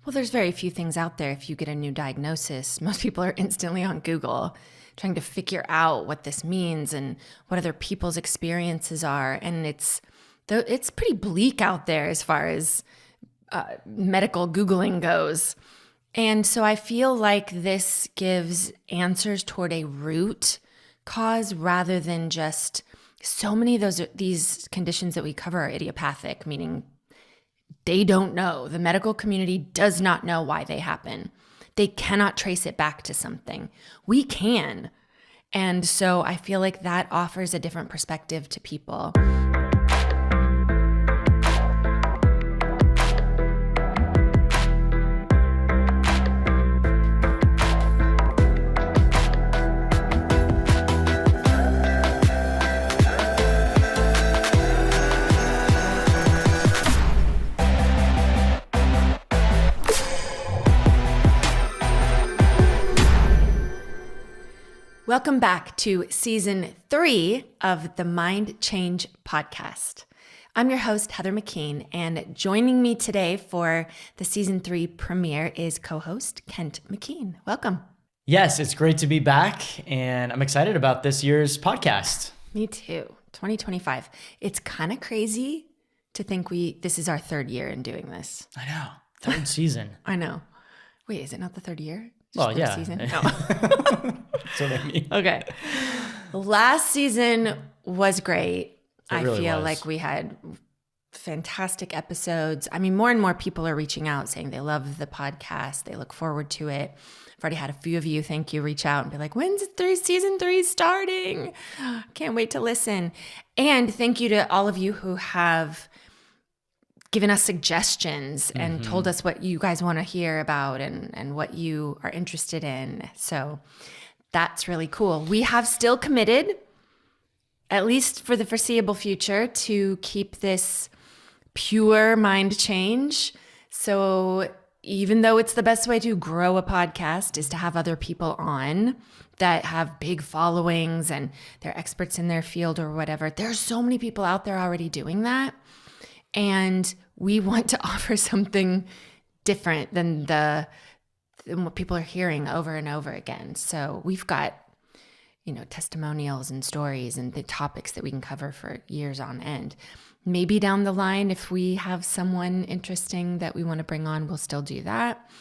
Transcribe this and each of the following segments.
Well, there's very few things out there. If you get a new diagnosis, most people are instantly on Google trying to figure out what this means and what other people's experiences are. And it's pretty bleak out there as far as medical Googling goes. And so I feel like this gives answers toward a root cause rather than just so many of these conditions that we cover are idiopathic, meaning they don't know. The medical community does not know why they happen. They cannot trace it back to something. We can. And so I feel like that offers a different perspective to people. Welcome back to season 3 of the Mind Change podcast. I'm your host, Heather McKean, and joining me today for the season 3 premiere is co-host Kent McKean. Welcome. Yes, it's great to be back, and I'm excited about this year's podcast. Me too. 2025. It's kind of crazy to think this is our 3rd year in doing this. I know. 3rd season. I know. Wait, is it not the 3rd year? Well, yeah. Season? No. That's what I mean. Okay. Last season was great. It really I feel was. like we had fantastic episodes. I mean, more and more people are reaching out saying they love the podcast. They look forward to it. I've already had a few of you, thank you, reach out and be like, when's season 3 starting? Can't wait to listen. And thank you to all of you who have given us suggestions and told us what you guys want to hear about and what you are interested in. So that's really cool. We have still committed, at least for the foreseeable future, to keep this pure mind change. So even though it's the best way to grow a podcast is to have other people on that have big followings and they're experts in their field or whatever, there's so many people out there already doing that. And we want to offer something different than what people are hearing over and over again. So we've got, testimonials and stories and the topics that we can cover for years on end. Maybe down the line, if we have someone interesting that we want to bring on, we'll still do that.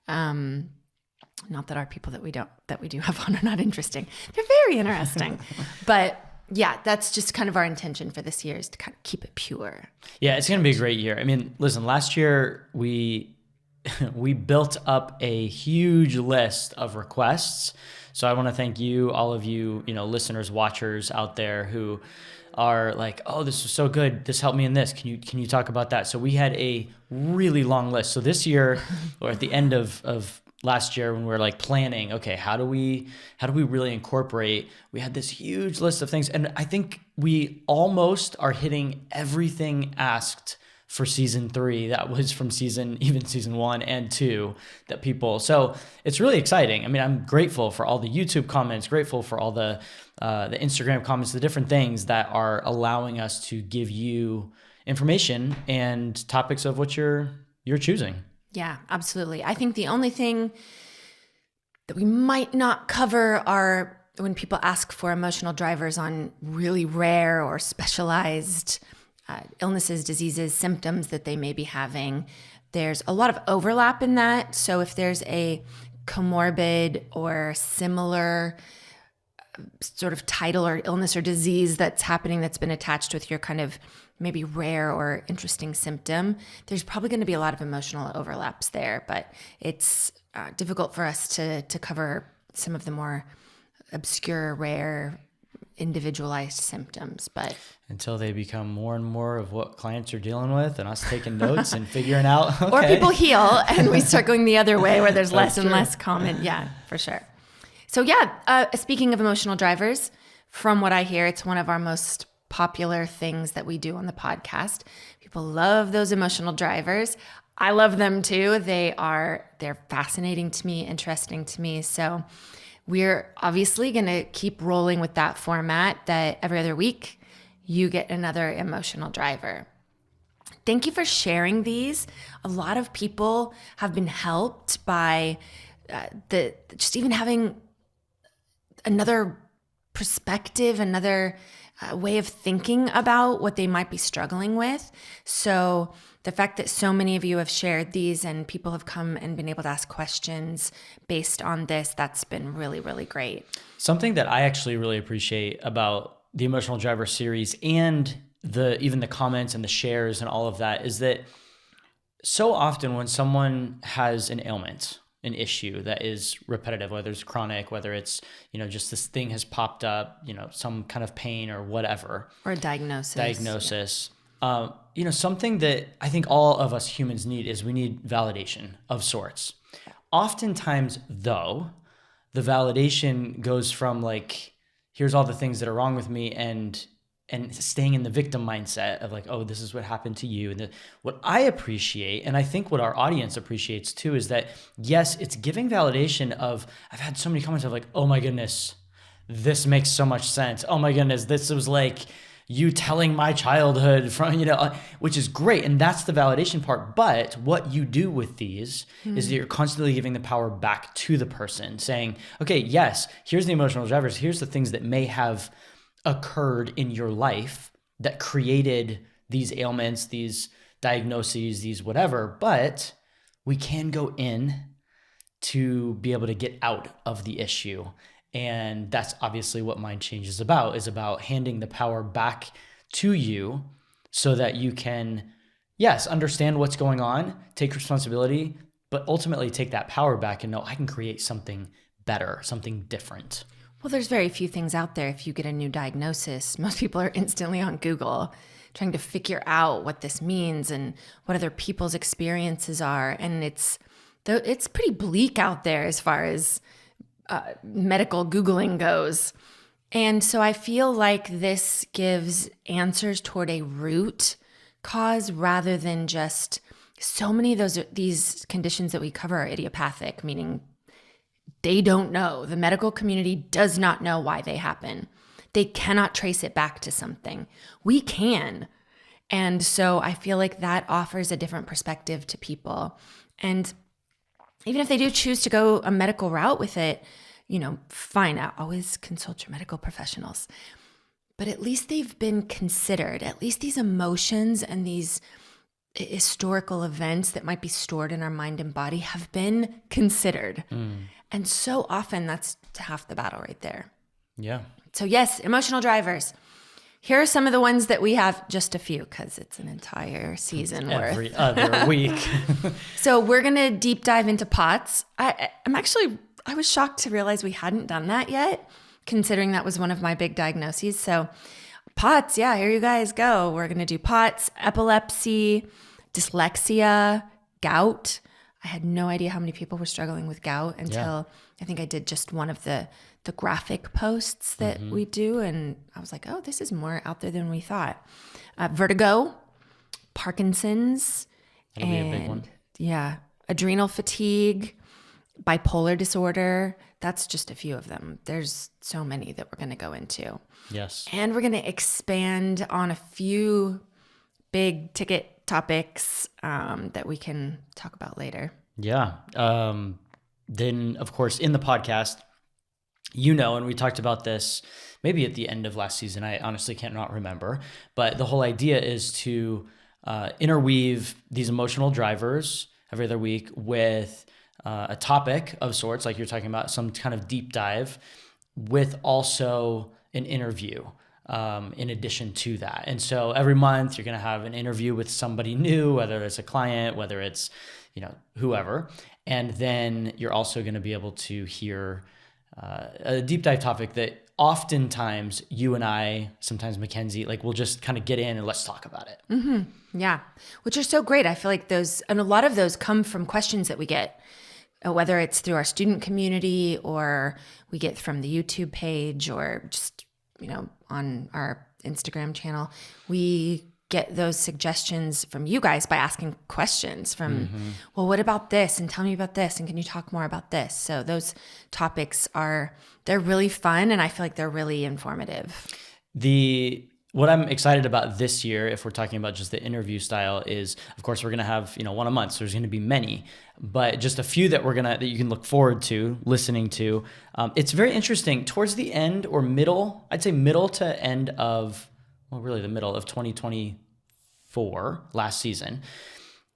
Not that our people that we do have on are not interesting. They're very interesting, but yeah, that's just kind of our intention for this year is to kind of keep it pure. Yeah, it's going to be a great year. I mean, listen, last year we built up a huge list of requests. So I want to thank you, all of you, listeners, watchers out there who are like, oh, this is so good. This helped me in this. Can you talk about that? So we had a really long list. So this year, or at the end of last year when we were like planning, okay, how do we really incorporate, we had this huge list of things. And I think we almost are hitting everything asked for season 3 that was from season 1 and 2 that people, so it's really exciting. I mean, I'm grateful for all the YouTube comments, grateful for all the Instagram comments, the different things that are allowing us to give you information and topics of what you're choosing. Yeah, absolutely. I think the only thing that we might not cover are when people ask for emotional drivers on really rare or specialized illnesses, diseases, symptoms that they may be having. There's a lot of overlap in that. So if there's a comorbid or similar sort of title or illness or disease that's happening that's been attached with your kind of maybe rare or interesting symptom, there's probably going to be a lot of emotional overlaps there, but it's difficult for us to cover some of the more obscure, rare, individualized symptoms. But until they become more and more of what clients are dealing with and us taking notes and figuring out, okay. Or people heal and we start going the other way where there's less and less common. Yeah, for sure. So yeah, speaking of emotional drivers, from what I hear, it's one of our most popular things that we do on the podcast. People love those emotional drivers. I love them too. They're fascinating to me, interesting to me. So we're obviously going to keep rolling with that format that every other week you get another emotional driver. thank you for sharing these. A lot of people have been helped by just even having another perspective, another way of thinking about what they might be struggling with. So the fact that so many of you have shared these and people have come and been able to ask questions based on this, that's been really, really great. Something that I actually really appreciate about the Emotional Driver series and even the comments and the shares and all of that is that so often when someone has an ailment, an issue that is repetitive, whether it's chronic, whether it's, just this thing has popped up, some kind of pain or whatever. Or a diagnosis. Something that I think all of us humans need is we need validation of sorts. Oftentimes, though, the validation goes from like, here's all the things that are wrong with me and staying in the victim mindset of like, oh, this is what happened to you. And what I appreciate, and I think what our audience appreciates too, is that yes, it's giving validation of, I've had so many comments of like, oh my goodness, this makes so much sense. Oh my goodness, this was like you telling my childhood from, which is great. And that's the validation part. But what you do with these is that you're constantly giving the power back to the person saying, okay, yes, here's the emotional drivers. Here's the things that may have occurred in your life that created these ailments, these diagnoses, these whatever, but we can go in to be able to get out of the issue. And that's obviously what Mind Change is about handing the power back to you so that you can, yes, understand what's going on, take responsibility, but ultimately take that power back and know I can create something better, something different. Well, there's very few things out there. If you get a new diagnosis, most people are instantly on Google trying to figure out what this means and what other people's experiences are. And it's pretty bleak out there as far as medical Googling goes. And so I feel like this gives answers toward a root cause rather than just so many of these conditions that we cover are idiopathic, meaning they don't know. The medical community does not know why they happen. They cannot trace it back to something. We can. And so I feel like that offers a different perspective to people. And even if they do choose to go a medical route with it, fine. I always consult your medical professionals. But at least they've been considered. At least these emotions and these historical events that might be stored in our mind and body have been considered. And so often that's half the battle right there. Yeah. So yes, emotional drivers. Here are some of the ones that we have, just a few, because it's an entire season worth. Every other week. So we're going to deep dive into POTS. I was shocked to realize we hadn't done that yet, considering that was one of my big diagnoses. So POTS, yeah, here you guys go. We're going to do POTS, epilepsy, dyslexia, gout. I had no idea how many people were struggling with gout until I think I did just one of the graphic posts that we do. And I was like, oh, this is more out there than we thought. Vertigo, Parkinson's. That'll be a big one. Yeah. Adrenal fatigue, bipolar disorder. That's just a few of them. There's so many that we're going to go into. Yes. And we're going to expand on a few big ticket topics that we can talk about later. Yeah. Then, of course, in the podcast, and we talked about this maybe at the end of last season. I honestly cannot remember. But the whole idea is to interweave these emotional drivers every other week with a topic of sorts, like you're talking about, some kind of deep dive, with also an interview in addition to that. And so every month you're going to have an interview with somebody new, whether it's a client, whether it's, whoever. And then you're also going to be able to hear a deep dive topic that oftentimes you and I, sometimes Mackenzie, we'll just kind of get in and let's talk about it. Mm-hmm. Yeah. Which are so great. I feel like and a lot of those come from questions that we get, whether it's through our student community or we get from the YouTube page or just, on our Instagram channel. We get those suggestions from you guys by asking questions from, well, what about this? And tell me about this. And can you talk more about this? So those topics they're really fun. And I feel like they're really informative. what I'm excited about this year, if we're talking about just the interview style, is of course we're going to have, one a month. So there's going to be many, but just a few that that you can look forward to listening to. It's very interesting towards the end or middle, I'd say middle to end of, well, really the middle of 2024 last season,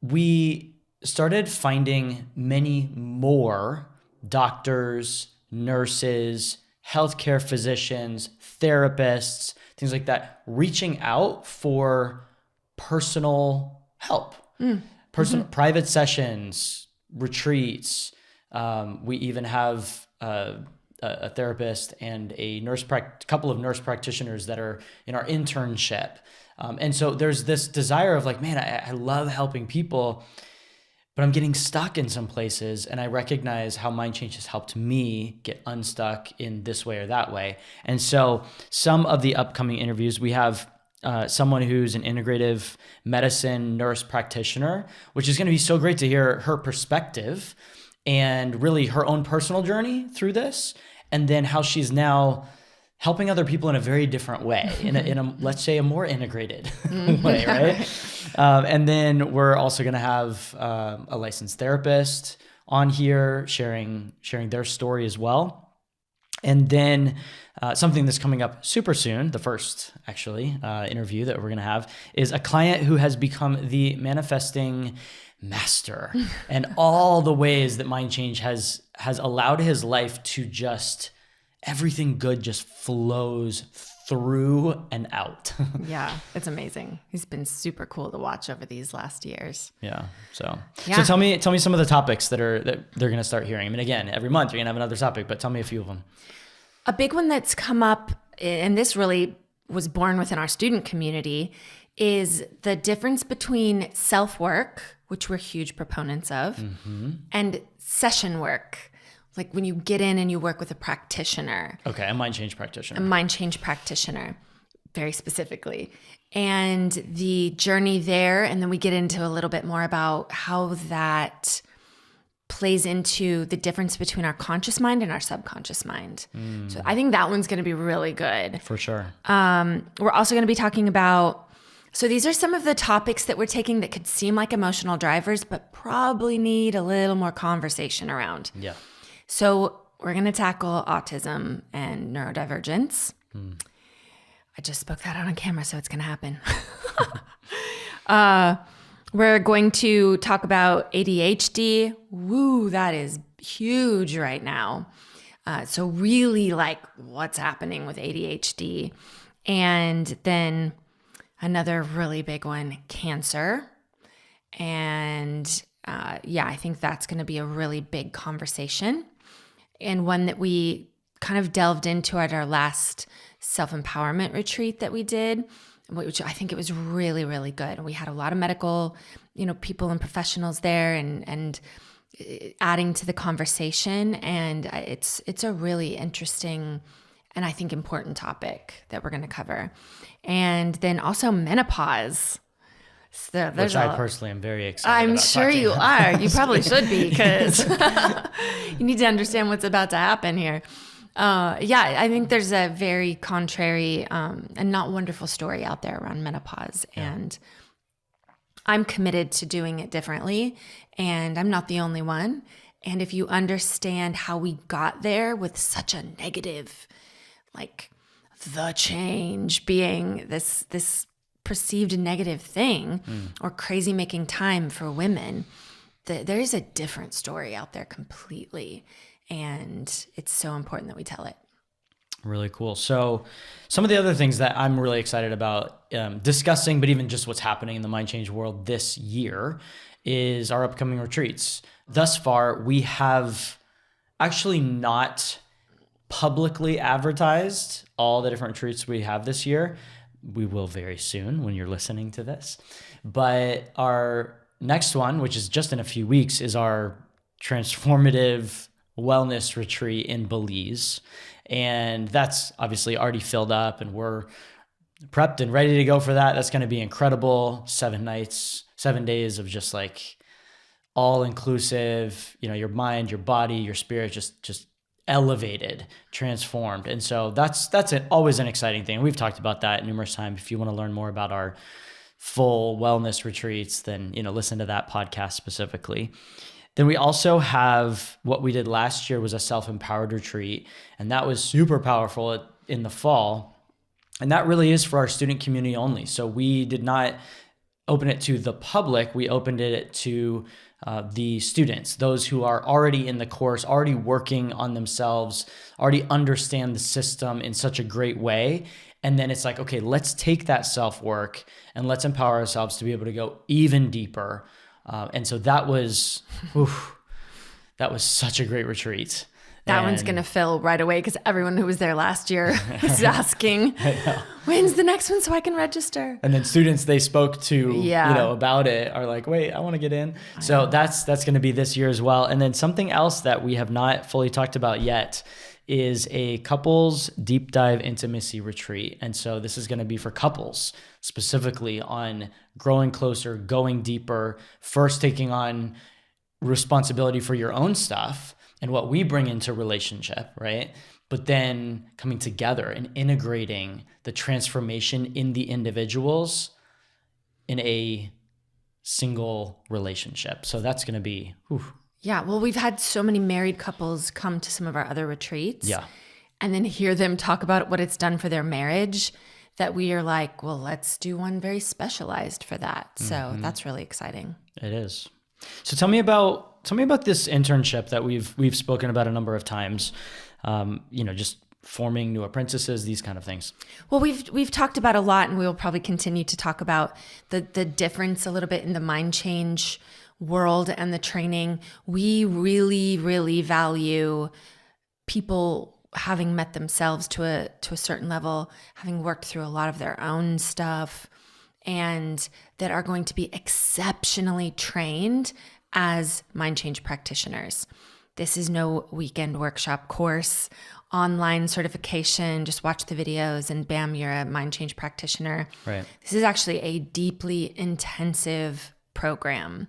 we started finding many more doctors, nurses, healthcare physicians, therapists, things like that, reaching out for personal help, private sessions, retreats. We even have a therapist and a couple of nurse practitioners that are in our internship. And so there's this desire of like, man, I love helping people, but I'm getting stuck in some places, and I recognize how Mind Change has helped me get unstuck in this way or that way. And so some of the upcoming interviews, we have someone who's an integrative medicine nurse practitioner, which is going to be so great to hear her perspective and really her own personal journey through this, and then how she's now helping other people in a very different way, in a let's say a more integrated way, right? And then we're also going to have a licensed therapist on here sharing their story as well. And then something that's coming up super soon, the first actually interview that we're going to have, is a client who has become the manifesting master and all the ways that Mind Change has allowed his life to just, everything good just flows through and out. Yeah, it's amazing. He's been super cool to watch over these last years. Yeah. So tell me some of the topics that they're going to start hearing. I mean, again, every month you're going to have another topic, but tell me a few of them. A big one that's come up, and this really was born within our student community, is the difference between self-work, which we're huge proponents of, and session work. Like when you get in and you work with a practitioner. Okay, a Mind Change practitioner. A Mind Change practitioner, very specifically. And the journey there, and then we get into a little bit more about how that plays into the difference between our conscious mind and our subconscious mind. So I think that one's going to be really good. For sure. We're also going to be talking about, so these are some of the topics that we're taking that could seem like emotional drivers, but probably need a little more conversation around. Yeah. So we're going to tackle autism and neurodivergence. I just spoke that out on camera, so it's going to happen. We're going to talk about ADHD. Woo, that is huge right now. So really like what's happening with ADHD. And then another really big one, cancer. And I think that's going to be a really big conversation, and one that we kind of delved into at our last self-empowerment retreat that we did, which I think it was really, really good. We had a lot of medical, people and professionals there and adding to the conversation. And it's a really interesting and I think important topic that we're going to cover. And then also menopause. So which I personally am very excited I'm about. sure you are. You probably should be, because you need to understand what's about to happen here. I think there's a very contrary and not wonderful story out there around menopause. Yeah. And I'm committed to doing it differently, and I'm not the only one. And if you understand how we got there with such a negative, like the change being this perceived negative thing or crazy making time for women, there is a different story out there completely. And it's so important that we tell it. Really cool. So some of the other things that I'm really excited about discussing, but even just what's happening in the Mind Change world this year, is our upcoming retreats. Thus far, we have actually not publicly advertised all the different retreats we have this year. We will very soon when you're listening to this. But our next one, which is just in a few weeks, is our transformative wellness retreat in Belize. And that's obviously already filled up, and we're prepped and ready to go for that. That's going to be incredible. 7 nights, 7 days of just like all inclusive, your mind, your body, your spirit, just elevated, transformed. And so that's always an exciting thing. We've talked about that numerous times. If you want to learn more about our full wellness retreats, then, listen to that podcast specifically. Then we also have what we did last year was a self-empowered retreat, and that was super powerful in the fall. And that really is for our student community only. So we did not open it to the public. We opened it to the students, those who are already in the course, already working on themselves, already understand the system in such a great way. And then it's like, okay, let's take that self-work and let's empower ourselves to be able to go even deeper. And so that was such a great retreat. That one's going to fill right away because everyone who was there last year is asking, when's the next one so I can register? And then students they spoke to, about it are like, wait, I want to get in. So that's going to be this year as well. And then something else that we have not fully talked about yet is a couples deep dive intimacy retreat. And so this is going to be for couples specifically on growing closer, going deeper, first taking on responsibility for your own stuff and what we bring into relationship, right? But then coming together and integrating the transformation in the individuals in a single relationship. So that's going to be, Yeah, well, we've had so many married couples come to some of our other retreats. Yeah. And then hear them talk about what it's done for their marriage that we are like, well, let's do one very specialized for that. So that's really exciting. It is. So tell me about this internship that we've spoken about a number of times. Just forming new apprentices, these kind of things. Well, we've talked about a lot, and we will probably continue to talk about the difference a little bit in the mind change world and the training. We really, really value people having met themselves to a certain level, having worked through a lot of their own stuff, and that are going to be exceptionally trained as mind change practitioners. This is no weekend workshop course, online certification, just watch the videos and bam, you're a mind change practitioner. Right. This is actually a deeply intensive program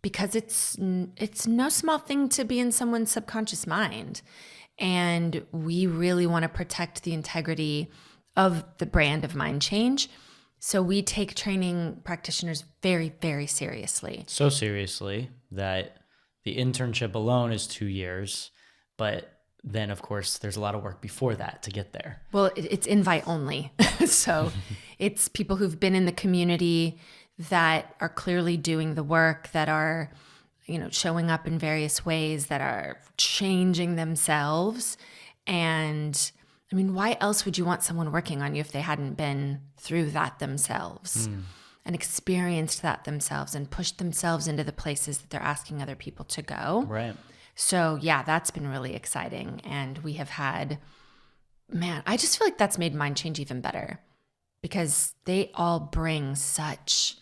because it's no small thing to be in someone's subconscious mind. And we really want to protect the integrity of the brand of mind change. So we take training practitioners very, very seriously. So seriously that the internship alone is 2 years, but then of course there's a lot of work before that to get there. Well, it's invite only. So it's people who've been in the community that are clearly doing the work, that are, showing up in various ways, that are changing themselves. And I mean, why else would you want someone working on you if they hadn't been through that themselves and experienced that themselves and pushed themselves into the places that they're asking other people to go? Right. So yeah, that's been really exciting. And we have had, I just feel like that's made Mind Change even better because they all bring such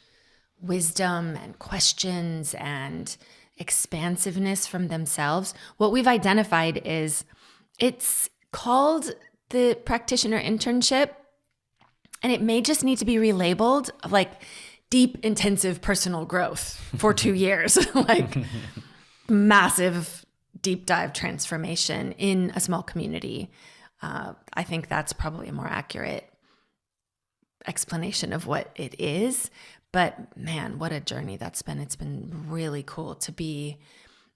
wisdom and questions and expansiveness from themselves. What we've identified is it's called the practitioner internship, and it may just need to be relabeled of like deep, intensive personal growth for 2 years, like massive deep dive transformation in a small community. I think that's probably a more accurate explanation of what it is. But man, what a journey that's been. It's been really cool to be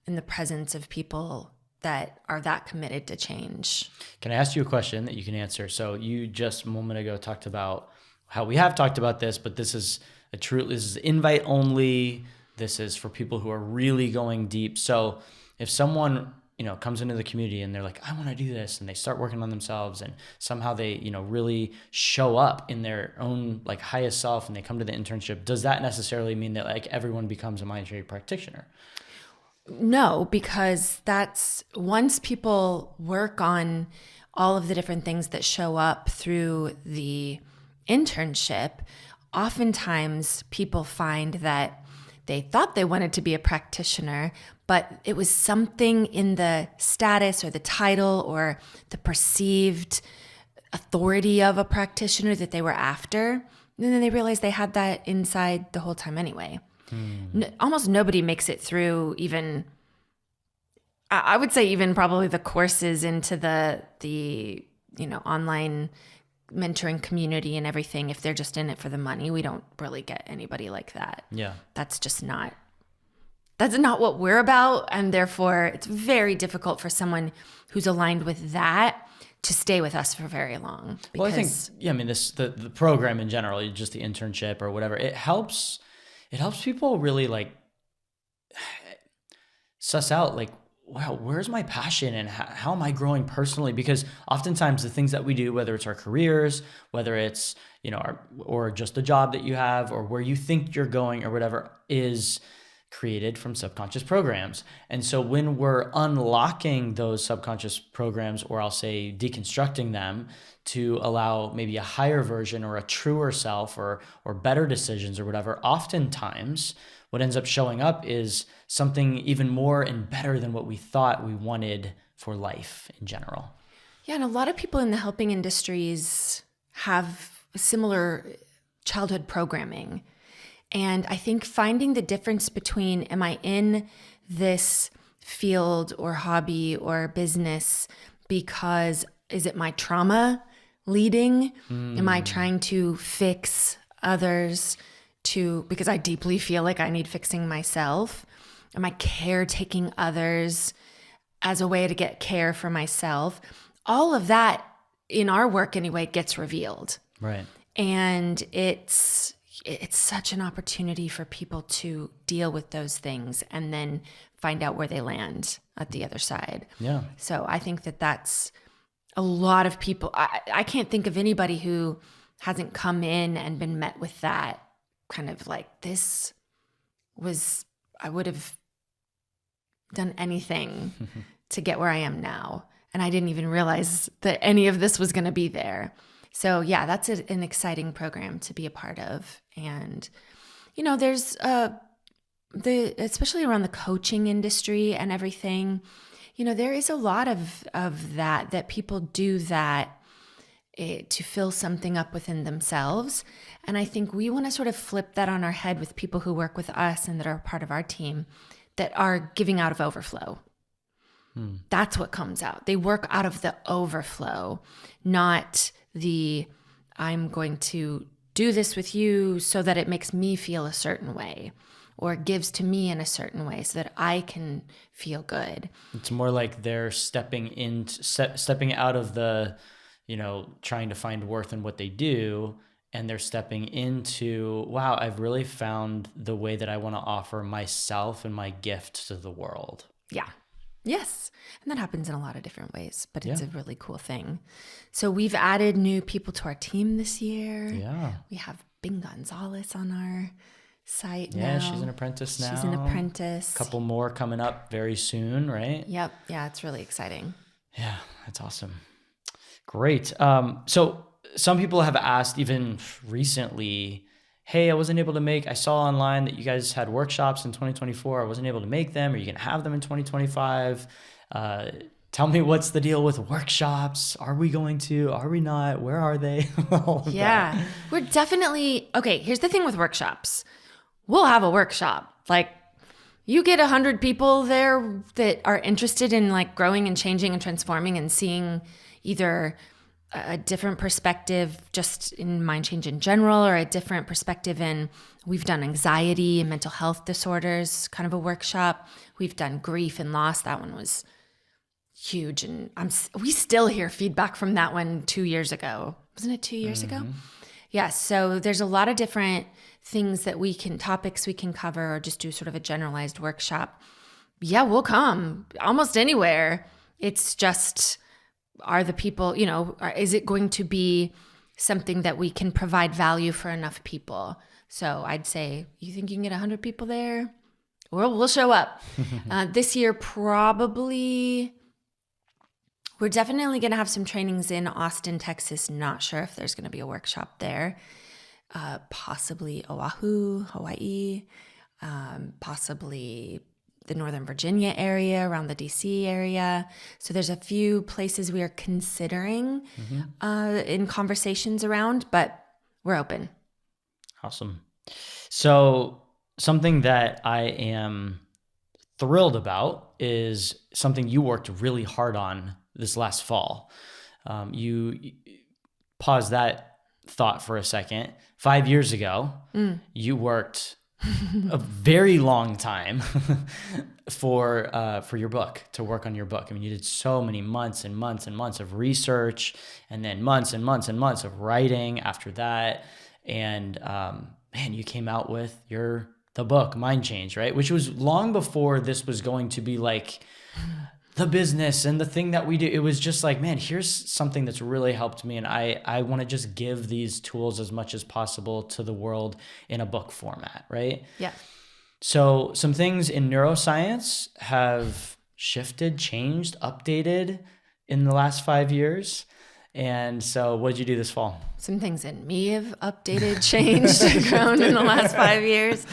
in the presence of people that are that committed to change. Can I ask you a question that you can answer? So you just a moment ago talked about how we have talked about this, but this is this is invite only. This is for people who are really going deep. So if someone, comes into the community and they're like, I want to do this, and they start working on themselves and somehow they, really show up in their own like highest self and they come to the internship, does that necessarily mean that like everyone becomes a mind change practitioner? No, because that's once people work on all of the different things that show up through the internship, oftentimes people find that they thought they wanted to be a practitioner, but it was something in the status or the title or the perceived authority of a practitioner that they were after. And then they realized they had that inside the whole time anyway. Almost nobody makes it through even, I would say even probably the courses into the online mentoring community and everything, if they're just in it for the money, we don't really get anybody like that. Yeah. That's not what we're about. And therefore it's very difficult for someone who's aligned with that to stay with us for very long. Well, I think, the program in general, just the internship or whatever, it helps people really like suss out like, wow, where's my passion and how am I growing personally? Because oftentimes the things that we do, whether it's our careers, whether it's, or just a job that you have or where you think you're going or whatever, is created from subconscious programs. And so when we're unlocking those subconscious programs, or I'll say deconstructing them to allow maybe a higher version or a truer self or better decisions or whatever, oftentimes what ends up showing up is something even more and better than what we thought we wanted for life in general. Yeah, and a lot of people in the helping industries have similar childhood programming. And I think finding the difference between, am I in this field or hobby or business because is it my trauma leading? Am I trying to fix others because I deeply feel like I need fixing myself? Am I caretaking others as a way to get care for myself? All of that in our work anyway gets revealed. Right. And it's such an opportunity for people to deal with those things and then find out where they land at the other side. Yeah. So I think that that's a lot of people. I can't think of anybody who hasn't come in and been met with that kind of like, I would have done anything to get where I am now. And I didn't even realize that any of this was going to be there. So yeah, that's an exciting program to be a part of. And, there's especially around the coaching industry and everything, there is a lot of that people do that to fill something up within themselves. And I think we want to sort of flip that on our head with people who work with us and that are part of our team that are giving out of overflow. That's what comes out. They work out of the overflow, not I'm going to do this with you so that it makes me feel a certain way or gives to me in a certain way so that I can feel good. It's more like they're stepping out of the, trying to find worth in what they do. And they're stepping into, wow, I've really found the way that I want to offer myself and my gift to the world. Yeah. Yes. And that happens in a lot of different ways, but it's a really cool thing. So we've added new people to our team this year. Yeah. We have Bing Gonzalez on our site now. Yeah, she's an apprentice now. She's an apprentice. A couple more coming up very soon, right? Yep. Yeah, it's really exciting. Yeah, that's awesome. Great. So some people have asked even recently, hey, I saw online that you guys had workshops in 2024. I wasn't able to make them. Are you going to have them in 2025? Tell me what's the deal with workshops. Are we going to? Are we not? Where are they? Yeah, we're definitely, okay, here's the thing with workshops. We'll have a workshop. Like you get 100 people there that are interested in like growing and changing and transforming and seeing either a different perspective just in mind change in general or a different perspective we've done anxiety and mental health disorders, kind of a workshop. We've done grief and loss. That one was huge. And we still hear feedback from that one 2 years ago. Wasn't it 2 years ago? Yeah. So there's a lot of different things topics we can cover or just do sort of a generalized workshop. Yeah, we'll come almost anywhere. It's just, are the people, is it going to be something that we can provide value for enough people? So I'd say, you think you can get 100 people there? Well, we'll show up. This year, probably, we're definitely going to have some trainings in Austin, Texas. Not sure if there's going to be a workshop there. Possibly Oahu, Hawaii, possibly the Northern Virginia area, around the DC area. So there's a few places we are considering in conversations around, but we're open. Awesome. So something that I am thrilled about is something you worked really hard on this last fall. You pause that thought for a second. 5 years ago, you worked a very long time for your book, to work on your book. I mean, you did so many months and months and months of research, and then months and months and months of writing after that. And man, you came out with the book, Mind Change, right? Which was long before this was going to be like the business and the thing that we do. It was just like, man, here's something that's really helped me. And I want to just give these tools as much as possible to the world in a book format, right? Yeah. So some things in neuroscience have shifted, changed, updated in the last 5 years. And so what did you do this fall? Some things in me have updated, changed, grown in the last 5 years.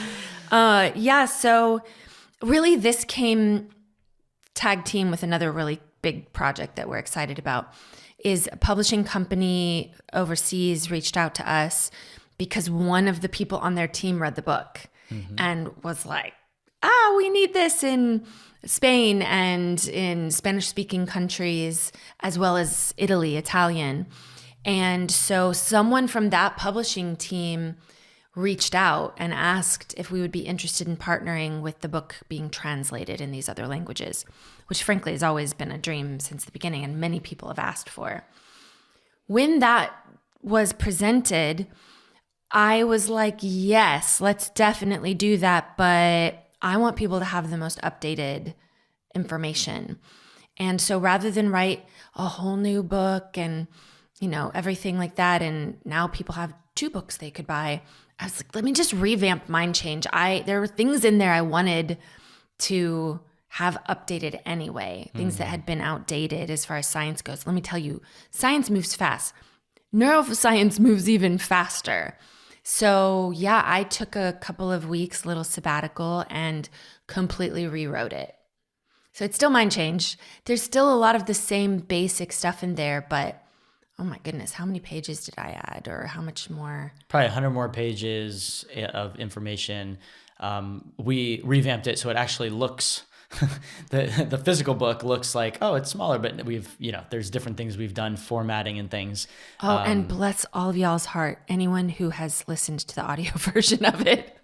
So really this came tag team with another really big project that we're excited about. Is a publishing company overseas reached out to us because one of the people on their team read the book and was like, we need this in Spain and in Spanish-speaking countries, as well as Italy, Italian. And so someone from that publishing team reached out and asked if we would be interested in partnering with the book being translated in these other languages, which frankly has always been a dream since the beginning and many people have asked for. When that was presented, I was like, yes, let's definitely do that, but I want people to have the most updated information. And so rather than write a whole new book and, everything like that, and now people have 2 books they could buy, I was like, let me just revamp Mind Change. There were things in there I wanted to have updated anyway, things that had been outdated as far as science goes. Let me tell you, science moves fast. Neuroscience moves even faster. So yeah, I took a couple of weeks, little sabbatical, and completely rewrote it. So it's still Mind Change. There's still a lot of the same basic stuff in there, but oh my goodness, how many pages did I add, or how much more? Probably 100 more pages of information. We revamped it so it actually looks, the physical book looks like, it's smaller, but there's different things we've done, formatting and things. And bless all of y'all's heart, anyone who has listened to the audio version of it.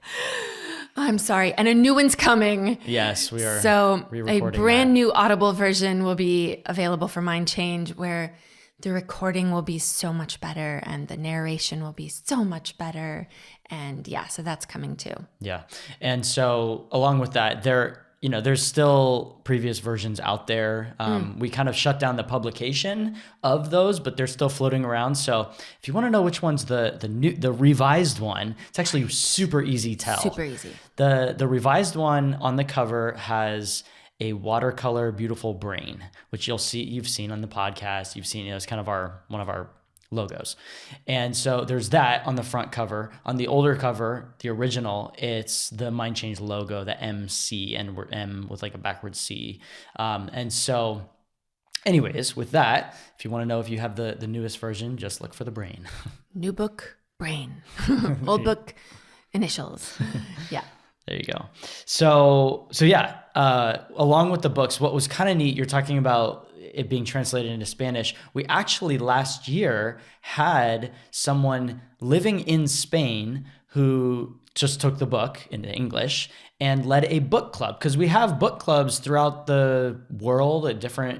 I'm sorry. And a new one's coming. Yes, we are. So a brand that. new Audible version will be available for Mind Change, where the recording will be so much better and the narration will be so much better. And so that's coming too. Yeah. And so along with that, there's still previous versions out there. We kind of shut down the publication of those, but they're still floating around. So if you want to know which one's the revised one, it's actually super easy to tell. Super easy. The revised one on the cover has a watercolor beautiful brain, which you've seen on the podcast. You've seen, it's kind of one of our logos. And so there's that on the front cover. On the older cover, the original, it's the Mind Change logo, the MC, and we're M with like a backwards C. And so anyways, with that, if you want to know if you have the newest version, just look for the brain. New book, brain. Old book, initials. Yeah. There you go. So yeah, along with the books, what was kind of neat, you're talking about it being translated into Spanish. We actually last year had someone living in Spain who just took the book into English and led a book club, because we have book clubs throughout the world at different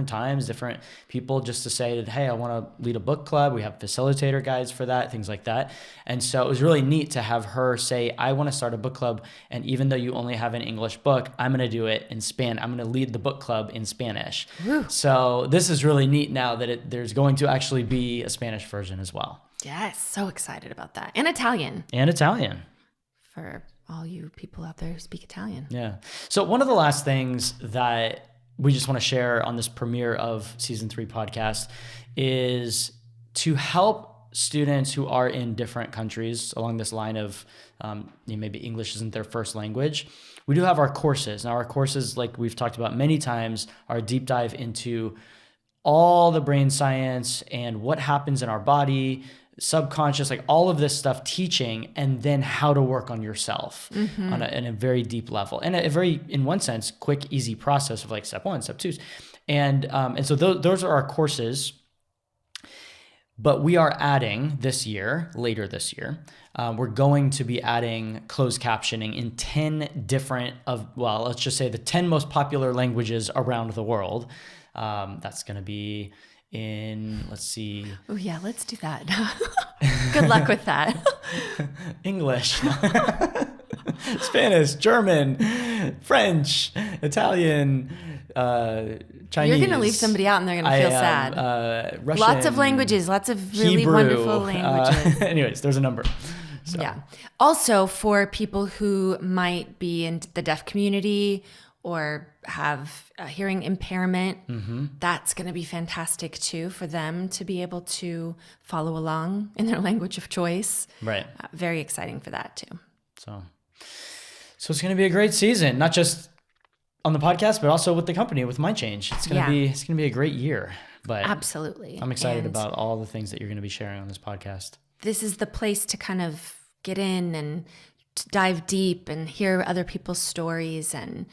times, different people, just to say that, hey, I want to lead a book club. We have facilitator guides for that, things like that. And so it was really neat to have her say, I want to start a book club. And even though you only have an English book, I'm going to do it in Spanish. I'm going to lead the book club in Spanish. Woo. So this is really neat now that there's going to actually be a Spanish version as well. Yes, so excited about that. And Italian. For all you people out there who speak Italian. Yeah. So one of the last things that we just want to share on this premiere of season 3 podcast is to help students who are in different countries along this line of maybe English isn't their first language. We do have our courses. Now our courses, like we've talked about many times, are a deep dive into all the brain science and what happens in our body, subconscious, like all of this stuff, teaching, and then how to work on yourself on a very deep level, and a very, in one sense, quick, easy process of like step 1, step 2. And so those are our courses. But we are adding later this year, we're going to be adding closed captioning in 10 different let's just say the 10 most popular languages around the world. That's going to be in, let's see. Oh yeah, let's do that. Good luck with that. English, Spanish, German, French, Italian, Chinese. You're going to leave somebody out and they're going to feel sad. Russian, lots of languages, lots of really Hebrew, wonderful languages. Anyways, there's a number. So. Yeah. Also, for people who might be in the deaf community or have a hearing impairment, that's going to be fantastic too, for them to be able to follow along in their language of choice. Right. Very exciting for that too. So it's going to be a great season, not just on the podcast, but also with the company, with Mind Change. It's going to be a great year. But absolutely. I'm excited about all the things that you're going to be sharing on this podcast. This is the place to kind of get in and to dive deep and hear other people's stories and,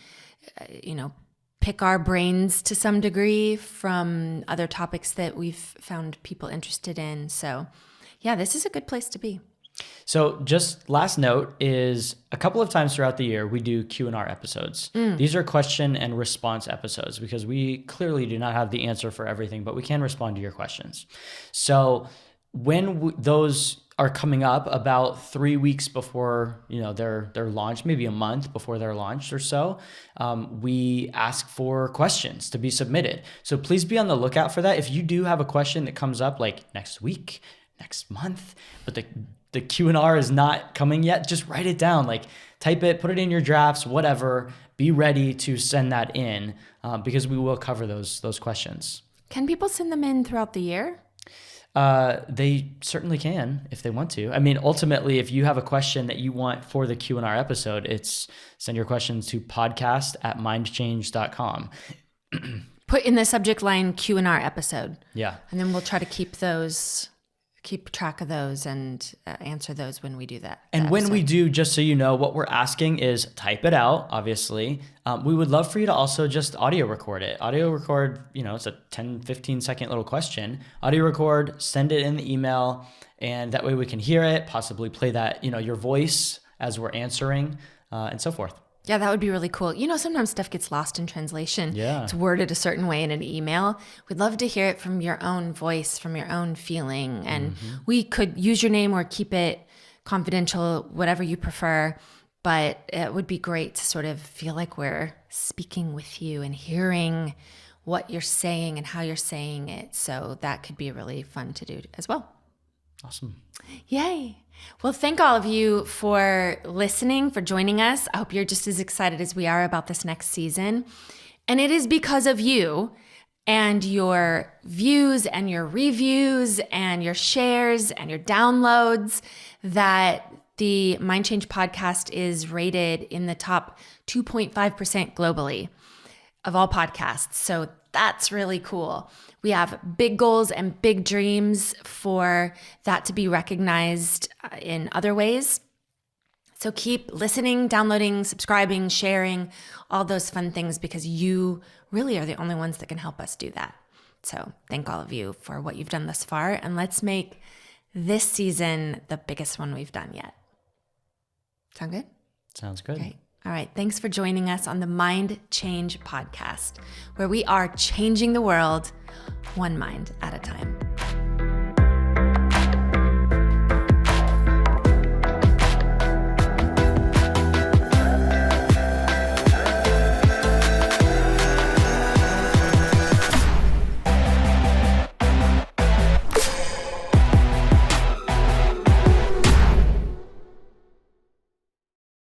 pick our brains to some degree from other topics that we've found people interested in. So yeah, this is a good place to be. So just last note is a couple of times throughout the year, we do Q&R episodes. These are question and response episodes because we clearly do not have the answer for everything, but we can respond to your questions. So when those are coming up about 3 weeks before, they're launched, maybe a month before they're launched or so, we ask for questions to be submitted. So please be on the lookout for that. If you do have a question that comes up like next week, next month, but the Q&R is not coming yet, just write it down, like type it, put it in your drafts, whatever, be ready to send that in because we will cover those questions. Can people send them in throughout the year? They certainly can if they want to. I mean, ultimately, if you have a question that you want for the Q&R episode, it's send your questions to podcast@mindchange.com. Put in the subject line Q&R episode. Yeah. And then we'll try to keep track of those and answer those when we do that. And when we do, just so you know, what we're asking is type it out, obviously. We would love for you to also just audio record it. Audio record, it's a 10, 15 second little question. Audio record, send it in the email, and that way we can hear it, possibly play that, your voice as we're answering, and so forth. Yeah, that would be really cool. Sometimes stuff gets lost in translation. Yeah. It's worded a certain way in an email. We'd love to hear it from your own voice, from your own feeling. And we could use your name or keep it confidential, whatever you prefer. But it would be great to sort of feel like we're speaking with you and hearing what you're saying and how you're saying it. So that could be really fun to do as well. Awesome. Yay. Well, thank all of you for listening, for joining us. I hope you're just as excited as we are about this next season. And it is because of you and your views and your reviews and your shares and your downloads that the Mind Change podcast is rated in the top 2.5% globally of all podcasts. So that's really cool. We have big goals and big dreams for that to be recognized in other ways. So keep listening, downloading, subscribing, sharing, all those fun things, because you really are the only ones that can help us do that. So thank all of you for what you've done thus far, and let's make this season the biggest one we've done yet. Sound good? Sounds good. Great. All right. Thanks for joining us on the Mind Change podcast, where we are changing the world one mind at a time.